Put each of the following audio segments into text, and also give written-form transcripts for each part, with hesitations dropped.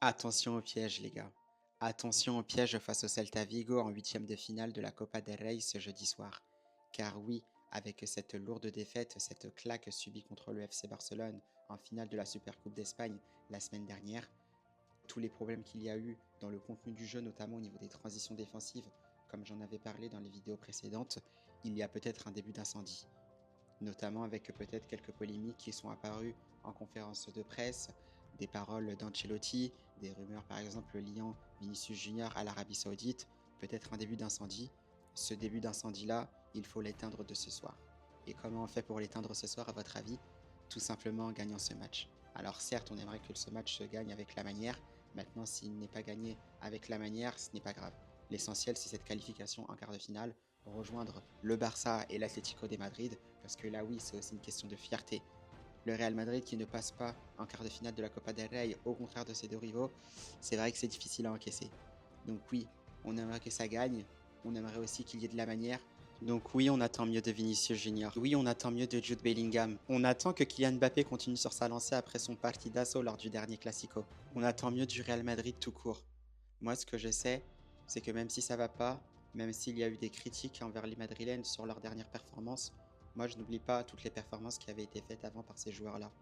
Attention au piège, les gars. Attention au piège face au Celta Vigo en huitième de finale de la Copa del Rey ce jeudi soir. Car oui, avec cette lourde défaite, cette claque subie contre le FC Barcelone en finale de la Supercoupe d'Espagne la semaine dernière, tous les problèmes qu'il y a eu dans le contenu du jeu, notamment au niveau des transitions défensives, comme j'en avais parlé dans les vidéos précédentes, il y a peut-être un début d'incendie. Notamment avec peut-être quelques polémiques qui sont apparues en conférence de presse, des paroles d'Ancelotti, des rumeurs par exemple liant Vinicius Junior à l'Arabie Saoudite, peut-être un début d'incendie. Ce début d'incendie-là, il faut l'éteindre de ce soir. Et comment on fait pour l'éteindre ce soir à votre avis? Tout simplement en gagnant ce match. Alors certes, on aimerait que ce match se gagne avec la manière. Maintenant, s'il n'est pas gagné avec la manière, ce n'est pas grave. L'essentiel, c'est cette qualification en quart de finale, rejoindre le Barça et l'Atlético de Madrid, parce que là, oui, c'est aussi une question de fierté. Le Real Madrid qui ne passe pas en quart de finale de la Copa del Rey, au contraire de ses deux rivaux, c'est vrai que c'est difficile à encaisser. Donc oui, on aimerait que ça gagne, on aimerait aussi qu'il y ait de la manière. Donc oui, on attend mieux de Vinicius Junior. Oui, on attend mieux de Jude Bellingham. On attend que Kylian Mbappé continue sur sa lancée après son partidazo lors du dernier Classico. On attend mieux du Real Madrid tout court. Moi, ce que je sais, c'est que même si ça va pas, même s'il y a eu des critiques envers les Madrilènes sur leur dernière performance, moi je n'oublie pas toutes les performances qui avaient été faites avant par ces joueurs-là.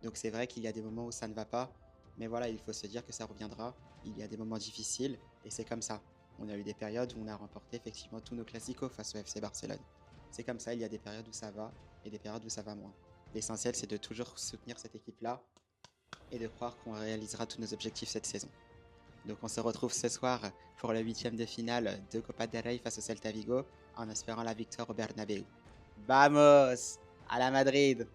Donc c'est vrai qu'il y a des moments où ça ne va pas, mais voilà, il faut se dire que ça reviendra. Il y a des moments difficiles, et c'est comme ça. On a eu des périodes où on a remporté effectivement tous nos classicos face au FC Barcelone. C'est comme ça, il y a des périodes où ça va, et des périodes où ça va moins. L'essentiel, c'est de toujours soutenir cette équipe-là, et de croire qu'on réalisera tous nos objectifs cette saison. Donc on se retrouve ce soir pour le huitième de finale de Copa del Rey face au Celta Vigo, en espérant la victoire au Bernabéu. Vamos! À la Madrid!